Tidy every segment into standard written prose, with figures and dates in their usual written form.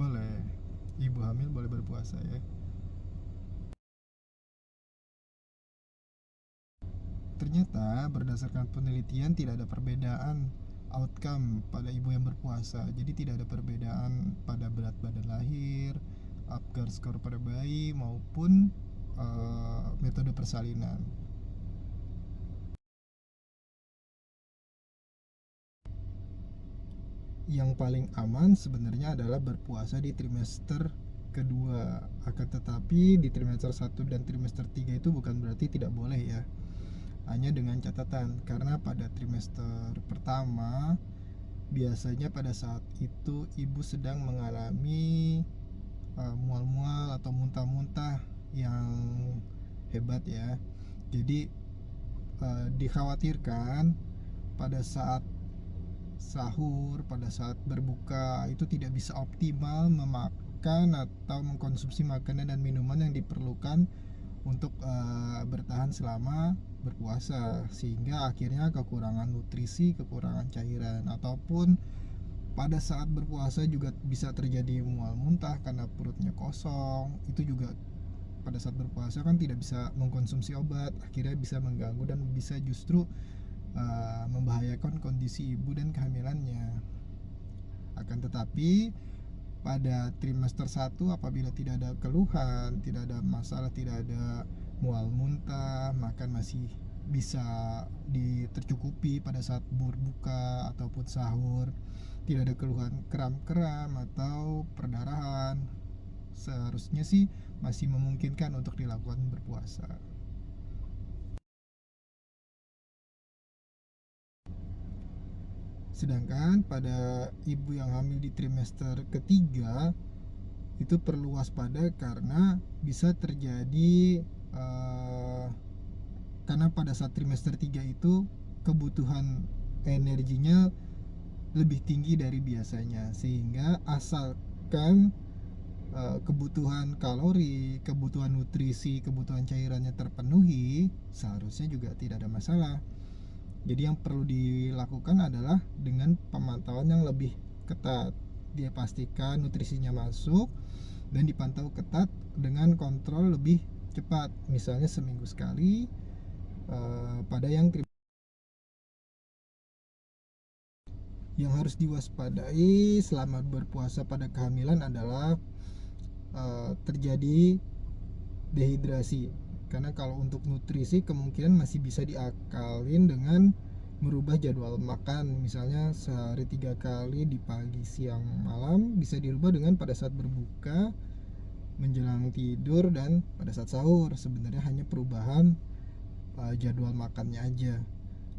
Boleh. Ibu hamil boleh berpuasa ya. Ternyata berdasarkan penelitian tidak ada perbedaan outcome pada ibu yang berpuasa. Jadi tidak ada perbedaan pada berat badan lahir, Apgar skor pada bayi maupun metode persalinan. Yang paling aman sebenarnya adalah berpuasa di trimester kedua. Akan tetapi di trimester 1 dan trimester 3 itu bukan berarti tidak boleh ya. Hanya dengan catatan karena pada trimester pertama biasanya pada saat itu ibu sedang mengalami mual-mual atau muntah-muntah yang hebat ya. Jadi dikhawatirkan pada saat sahur, pada saat berbuka itu tidak bisa optimal memakan atau mengkonsumsi makanan dan minuman yang diperlukan untuk bertahan selama berpuasa, sehingga akhirnya kekurangan nutrisi, kekurangan cairan, ataupun pada saat berpuasa juga bisa terjadi mual muntah karena perutnya kosong. Itu juga pada saat berpuasa kan tidak bisa mengkonsumsi obat, akhirnya bisa mengganggu dan bisa justru membahayakan kondisi ibu dan kehamilannya. Akan tetapi pada trimester 1 apabila tidak ada keluhan, tidak ada masalah, tidak ada mual muntah, makan masih bisa tercukupi pada saat berbuka ataupun sahur, tidak ada keluhan kram-kram atau perdarahan, seharusnya sih masih memungkinkan untuk dilakukan berpuasa. Sedangkan pada ibu yang hamil di trimester ketiga itu perlu waspada karena bisa terjadi uh, karena pada saat trimester 3 itu kebutuhan energinya lebih tinggi dari biasanya, sehingga asalkan kebutuhan kalori, kebutuhan nutrisi, kebutuhan cairannya terpenuhi, seharusnya juga tidak ada masalah. Jadi yang perlu dilakukan adalah dengan pemantauan yang lebih ketat. Dia pastikan nutrisinya masuk dan dipantau ketat dengan kontrol lebih cepat. Misalnya seminggu sekali. Pada yang harus diwaspadai selama berpuasa pada kehamilan adalah terjadi dehidrasi. Karena kalau untuk nutrisi kemungkinan masih bisa diakalin dengan merubah jadwal makan, misalnya sehari 3 kali di pagi, siang, malam, bisa dirubah dengan pada saat berbuka, menjelang tidur, dan pada saat sahur. Sebenarnya hanya perubahan jadwal makannya aja.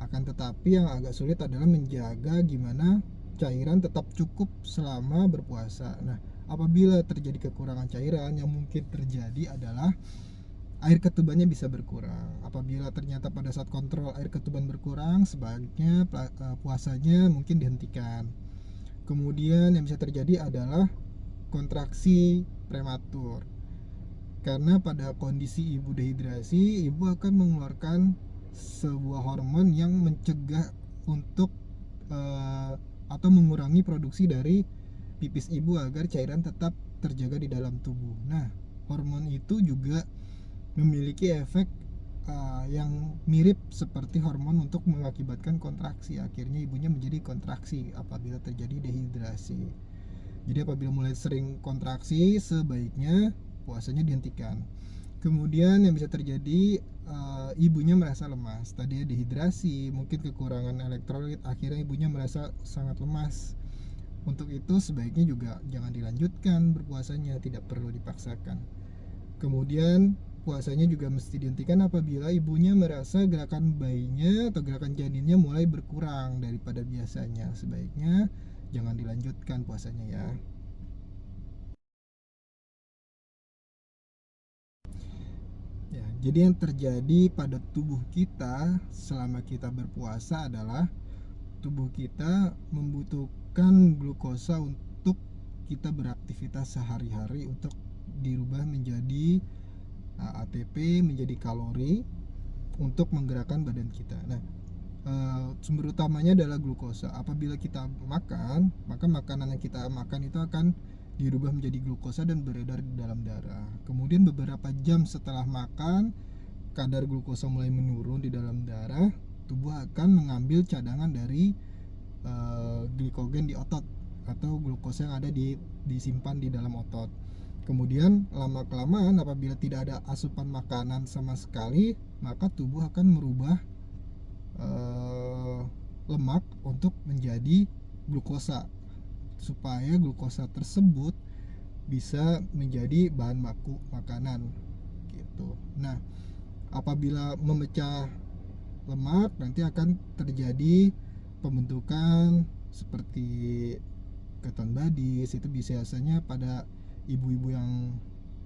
Akan tetapi yang agak sulit adalah menjaga gimana cairan tetap cukup selama berpuasa. Nah, apabila terjadi kekurangan cairan, yang mungkin terjadi adalah air ketubannya bisa berkurang. Apabila ternyata pada saat kontrol air ketuban berkurang, sebaiknya puasanya mungkin dihentikan. Kemudian yang bisa terjadi adalah kontraksi prematur. Karena pada kondisi ibu dehidrasi, ibu akan mengeluarkan sebuah hormon yang mencegah untuk atau mengurangi produksi dari pipis ibu agar cairan tetap terjaga di dalam tubuh. Nah, hormon itu juga memiliki efek yang mirip seperti hormon untuk mengakibatkan kontraksi. Akhirnya ibunya menjadi kontraksi apabila terjadi dehidrasi. Jadi apabila mulai sering kontraksi, sebaiknya puasanya dihentikan. Kemudian yang bisa terjadi, ibunya merasa lemas. Tadi dehidrasi, mungkin kekurangan elektrolit, akhirnya ibunya merasa sangat lemas. Untuk itu sebaiknya juga jangan dilanjutkan berpuasanya, tidak perlu dipaksakan. Kemudian puasanya juga mesti dihentikan apabila ibunya merasa gerakan bayinya atau gerakan janinnya mulai berkurang daripada biasanya. Sebaiknya jangan dilanjutkan puasanya ya. Ya, jadi yang terjadi pada tubuh kita selama kita berpuasa adalah tubuh kita membutuhkan glukosa untuk kita beraktivitas sehari-hari untuk dirubah menjadi ATP, menjadi kalori untuk menggerakkan badan kita. Nah, sumber utamanya adalah glukosa. Apabila kita makan, maka makanan yang kita makan itu akan dirubah menjadi glukosa dan beredar di dalam darah. Kemudian beberapa jam setelah makan, kadar glukosa mulai menurun di dalam darah, tubuh akan mengambil cadangan dari glikogen di otot atau glukosa yang ada disimpan di dalam otot. Kemudian lama kelamaan apabila tidak ada asupan makanan sama sekali, maka tubuh akan merubah lemak untuk menjadi glukosa supaya glukosa tersebut bisa menjadi bahan baku makanan gitu. Nah, apabila memecah lemak nanti akan terjadi pembentukan seperti keton badis, itu biasanya pada ibu-ibu yang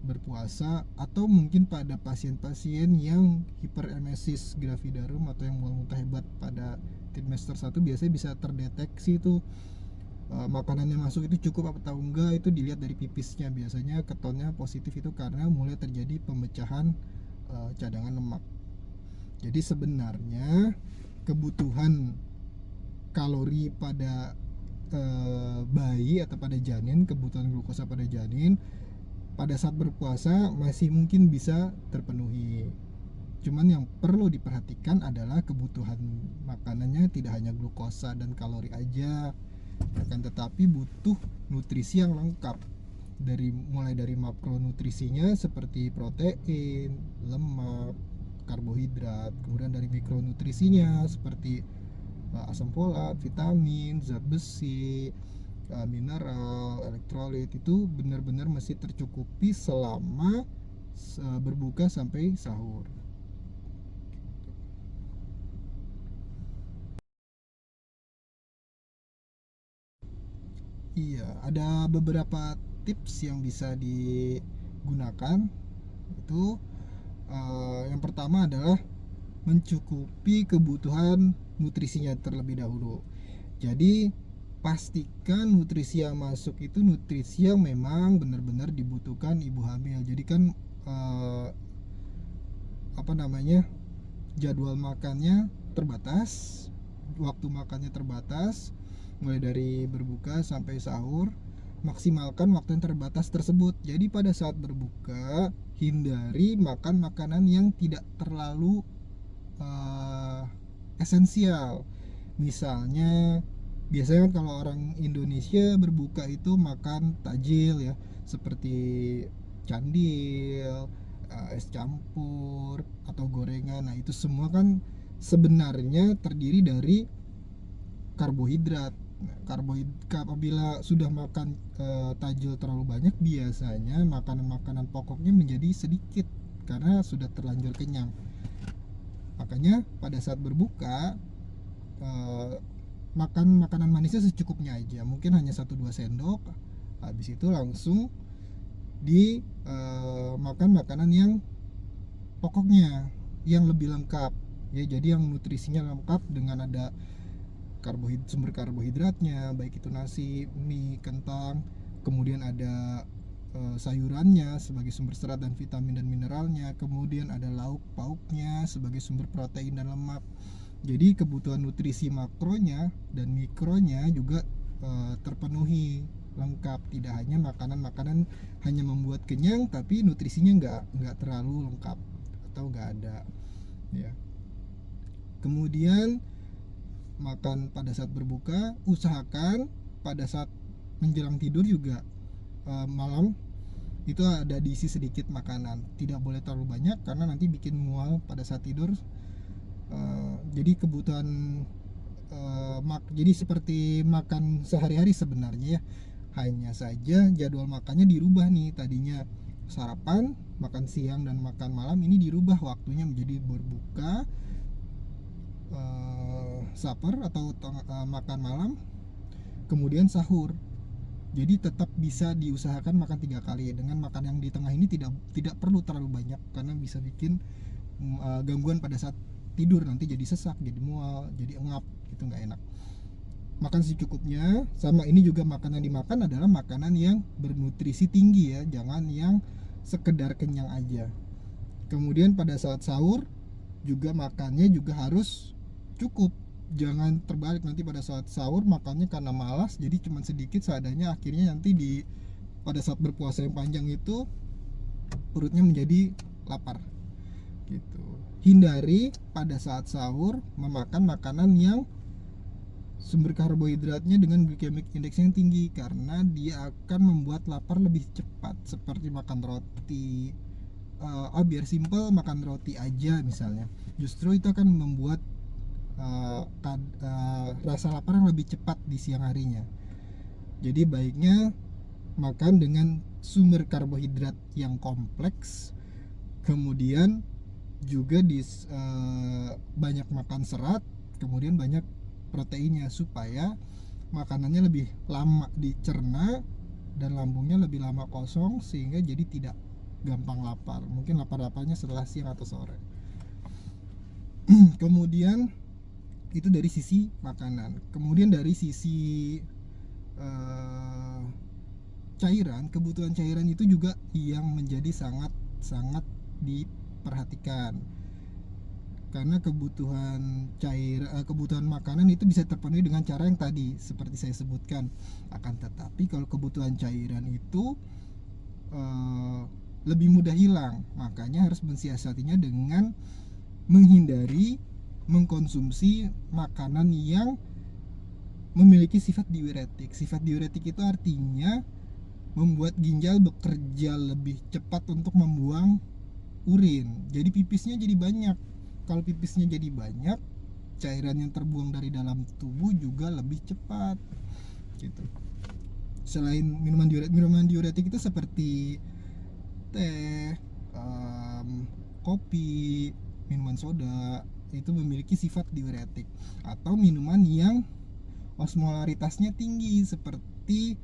berpuasa atau mungkin pada pasien-pasien yang hiperemesis gravidarum atau yang mual-muntah hebat pada trimester 1 biasanya bisa terdeteksi tuh makanan yang masuk itu cukup atau enggak, itu dilihat dari pipisnya. Biasanya ketonnya positif itu karena mulai terjadi pemecahan cadangan lemak. Jadi sebenarnya kebutuhan kalori pada bayi atau pada janin, kebutuhan glukosa pada janin pada saat berpuasa masih mungkin bisa terpenuhi. Cuman yang perlu diperhatikan adalah kebutuhan makanannya tidak hanya glukosa dan kalori aja, akan tetapi butuh nutrisi yang lengkap, mulai dari makronutrisinya seperti protein, lemak, karbohidrat, kemudian dari mikronutrisinya seperti asam folat, vitamin, zat besi, mineral, elektrolit, itu benar-benar mesti tercukupi selama berbuka sampai sahur. Iya, ada beberapa tips yang bisa digunakan. Itu yang pertama adalah mencukupi kebutuhan nutrisinya terlebih dahulu. Jadi pastikan nutrisi yang masuk itu nutrisi yang memang benar-benar dibutuhkan ibu hamil. Jadi kan apa namanya, jadwal makannya terbatas, waktu makannya terbatas, mulai dari berbuka sampai sahur. Maksimalkan waktu yang terbatas tersebut. Jadi pada saat berbuka hindari makan makanan yang tidak terlalu esensial. Misalnya biasanya kan kalau orang Indonesia berbuka itu makan takjil ya, seperti candil, es campur atau gorengan. Nah, itu semua kan sebenarnya terdiri dari karbohidrat. Nah, karbohidrat apabila sudah makan takjil terlalu banyak, biasanya makanan-makanan pokoknya menjadi sedikit karena sudah terlanjur kenyang. Makanya pada saat berbuka makan makanan manisnya secukupnya aja, mungkin hanya 1-2 sendok. Habis itu langsung makan makanan yang pokoknya, yang lebih lengkap ya. Jadi yang nutrisinya lengkap dengan ada sumber karbohidratnya, baik itu nasi, mie, kentang, kemudian ada sayurannya sebagai sumber serat dan vitamin dan mineralnya, kemudian ada lauk pauknya sebagai sumber protein dan lemak. Jadi kebutuhan nutrisi makronya dan mikronya juga terpenuhi lengkap. Tidak hanya makanan-makanan hanya membuat kenyang tapi nutrisinya nggak terlalu lengkap atau nggak ada ya. Kemudian makan pada saat berbuka, usahakan pada saat menjelang tidur juga malam itu ada diisi sedikit makanan. Tidak boleh terlalu banyak karena nanti bikin mual pada saat tidur. Jadi kebutuhan jadi seperti makan sehari-hari sebenarnya ya. Hanya saja jadwal makannya dirubah nih, tadinya sarapan, makan siang dan makan malam, ini dirubah waktunya menjadi berbuka, supper atau makan malam, kemudian sahur. Jadi tetap bisa diusahakan makan 3 kali. Dengan makan yang di tengah ini tidak perlu terlalu banyak karena bisa bikin gangguan pada saat tidur, nanti jadi sesak, jadi mual, jadi engap, itu nggak enak. Makan secukupnya. Sama ini juga makanan yang dimakan adalah makanan yang bernutrisi tinggi ya, jangan yang sekedar kenyang aja. Kemudian pada saat sahur juga makannya juga harus cukup, jangan terbalik nanti pada saat sahur makannya karena malas jadi cuma sedikit seadanya, akhirnya nanti di pada saat berpuasa yang panjang itu perutnya menjadi lapar gitu. Hindari pada saat sahur memakan makanan yang sumber karbohidratnya dengan glycemic index yang tinggi, karena dia akan membuat lapar lebih cepat, seperti makan roti. Biar simple, makan roti aja misalnya, justru itu akan membuat rasa lapar yang lebih cepat di siang harinya. Jadi baiknya makan dengan sumber karbohidrat yang kompleks, kemudian juga banyak makan serat, kemudian banyak proteinnya, supaya makanannya lebih lama dicerna dan lambungnya lebih lama kosong, sehingga jadi tidak gampang lapar. Mungkin lapar-laparnya setelah siang atau sore. Kemudian itu dari sisi makanan. Kemudian dari sisi uh, cairan, kebutuhan cairan itu juga yang menjadi sangat sangat diperhatikan, karena kebutuhan makanan itu bisa terpenuhi dengan cara yang tadi seperti saya sebutkan. Akan tetapi kalau kebutuhan cairan itu uh, lebih mudah hilang, makanya harus mensiasatinya dengan menghindari mengkonsumsi makanan yang memiliki sifat diuretik. Sifat diuretik itu artinya membuat ginjal bekerja lebih cepat untuk membuang urin. Jadi pipisnya jadi banyak. Kalau pipisnya jadi banyak, cairan yang terbuang dari dalam tubuh juga lebih cepat. Gitu. Selain minuman diuretik itu seperti teh, kopi, minuman soda, itu memiliki sifat diuretik. Atau minuman yang osmolaritasnya tinggi seperti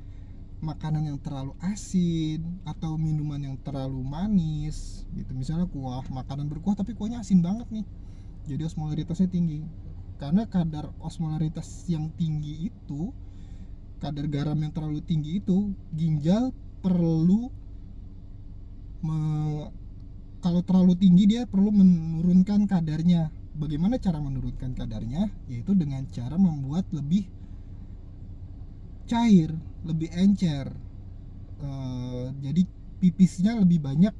makanan yang terlalu asin atau minuman yang terlalu manis gitu. Misalnya kuah, makanan berkuah tapi kuahnya asin banget nih, jadi osmolaritasnya tinggi. Karena kadar osmolaritas yang tinggi itu, kadar garam yang terlalu tinggi itu, ginjal perlu kalau terlalu tinggi dia perlu menurunkan kadarnya. Bagaimana cara menurunkan kadarnya? Yaitu dengan cara membuat lebih cair, lebih encer. Jadi pipisnya lebih banyak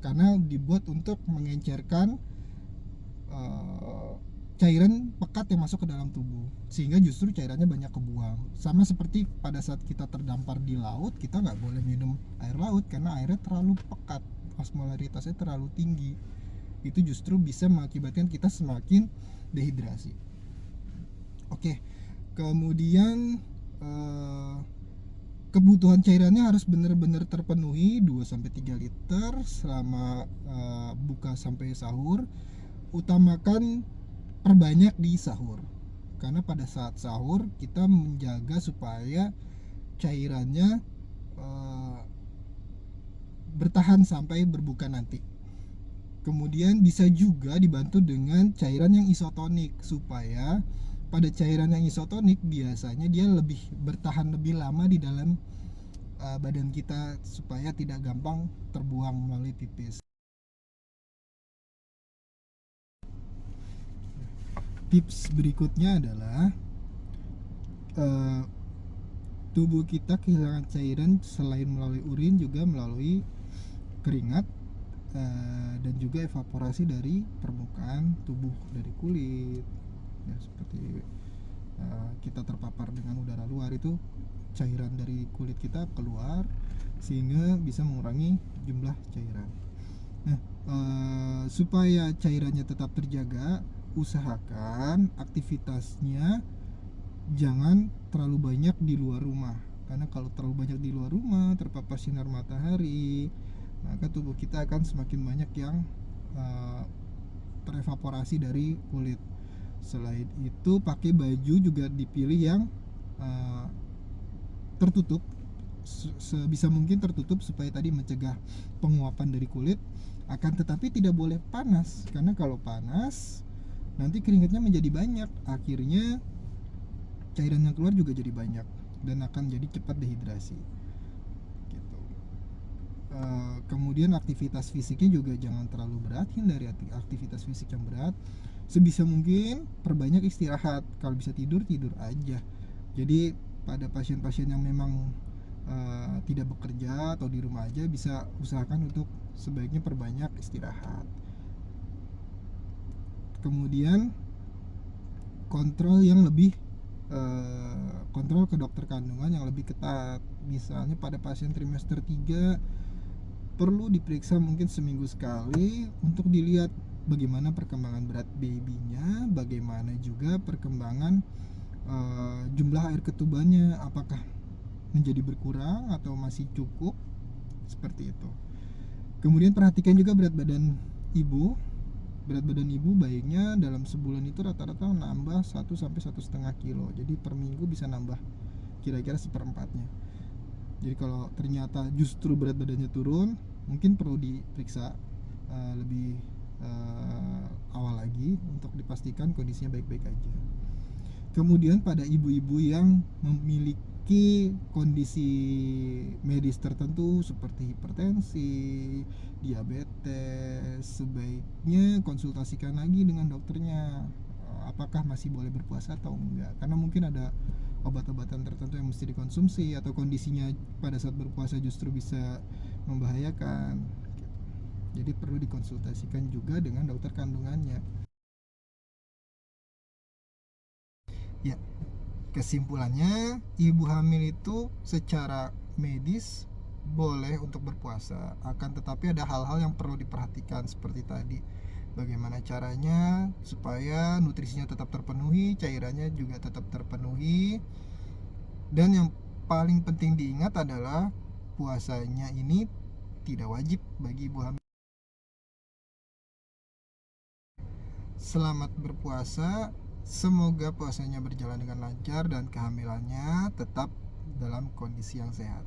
karena dibuat untuk mengencerkan cairan pekat yang masuk ke dalam tubuh, sehingga justru cairannya banyak kebuang. Sama seperti pada saat kita terdampar di laut, kita nggak boleh minum air laut karena airnya terlalu pekat, osmolaritasnya terlalu tinggi. Itu justru bisa mengakibatkan kita semakin dehidrasi. Oke, kemudian kebutuhan cairannya harus benar-benar terpenuhi 2-3 liter selama buka sampai sahur. Utamakan perbanyak di sahur, karena pada saat sahur kita menjaga supaya cairannya bertahan sampai berbuka nanti. Kemudian bisa juga dibantu dengan cairan yang isotonik, supaya pada cairan yang isotonik biasanya dia lebih bertahan lebih lama di dalam badan kita, supaya tidak gampang terbuang melalui pipis. Tips berikutnya adalah tubuh kita kehilangan cairan selain melalui urin juga melalui keringat, dan juga evaporasi dari permukaan tubuh, dari kulit ya, seperti kita terpapar dengan udara luar, itu cairan dari kulit kita keluar sehingga bisa mengurangi jumlah cairan. Nah, supaya cairannya tetap terjaga, usahakan aktivitasnya jangan terlalu banyak di luar rumah, karena kalau terlalu banyak di luar rumah terpapar sinar matahari, maka tubuh kita akan semakin banyak yang terevaporasi dari kulit. Selain itu, pakai baju juga dipilih yang tertutup, sebisa mungkin tertutup, supaya tadi mencegah penguapan dari kulit. Akan tetapi tidak boleh panas, karena kalau panas nanti keringatnya menjadi banyak, akhirnya cairan yang keluar juga jadi banyak dan akan jadi cepat dehidrasi gitu. Kemudian aktivitas fisiknya juga jangan terlalu berat, hindari aktivitas fisik yang berat. Sebisa mungkin perbanyak istirahat, kalau bisa tidur aja. Jadi pada pasien-pasien yang memang tidak bekerja atau di rumah aja, bisa usahakan untuk sebaiknya perbanyak istirahat. Kemudian kontrol yang lebih kontrol ke dokter kandungan yang lebih ketat. Misalnya pada pasien trimester 3 perlu diperiksa mungkin seminggu sekali untuk dilihat bagaimana perkembangan berat babynya, bagaimana juga perkembangan jumlah air ketubannya, apakah menjadi berkurang atau masih cukup, seperti itu. Kemudian perhatikan juga berat badan ibu. Berat badan ibu baiknya dalam sebulan itu rata-rata nambah 1 sampai 1,5 kilo. Jadi per minggu bisa nambah kira-kira seperempatnya. Jadi kalau ternyata justru berat badannya turun, mungkin perlu diperiksa lebih awal lagi untuk dipastikan kondisinya baik-baik aja. Kemudian pada ibu-ibu yang memiliki kondisi medis tertentu seperti hipertensi, diabetes, sebaiknya konsultasikan lagi dengan dokternya, apakah masih boleh berpuasa atau enggak, karena mungkin ada obat-obatan tertentu yang mesti dikonsumsi atau kondisinya pada saat berpuasa justru bisa membahayakan. Jadi perlu dikonsultasikan juga dengan dokter kandungannya. Ya, kesimpulannya, ibu hamil itu secara medis boleh untuk berpuasa, akan tetapi ada hal-hal yang perlu diperhatikan seperti tadi. Bagaimana caranya supaya nutrisinya tetap terpenuhi, cairannya juga tetap terpenuhi, dan yang paling penting diingat adalah puasanya ini tidak wajib bagi ibu hamil. Selamat berpuasa. Semoga puasanya berjalan dengan lancar dan kehamilannya tetap dalam kondisi yang sehat.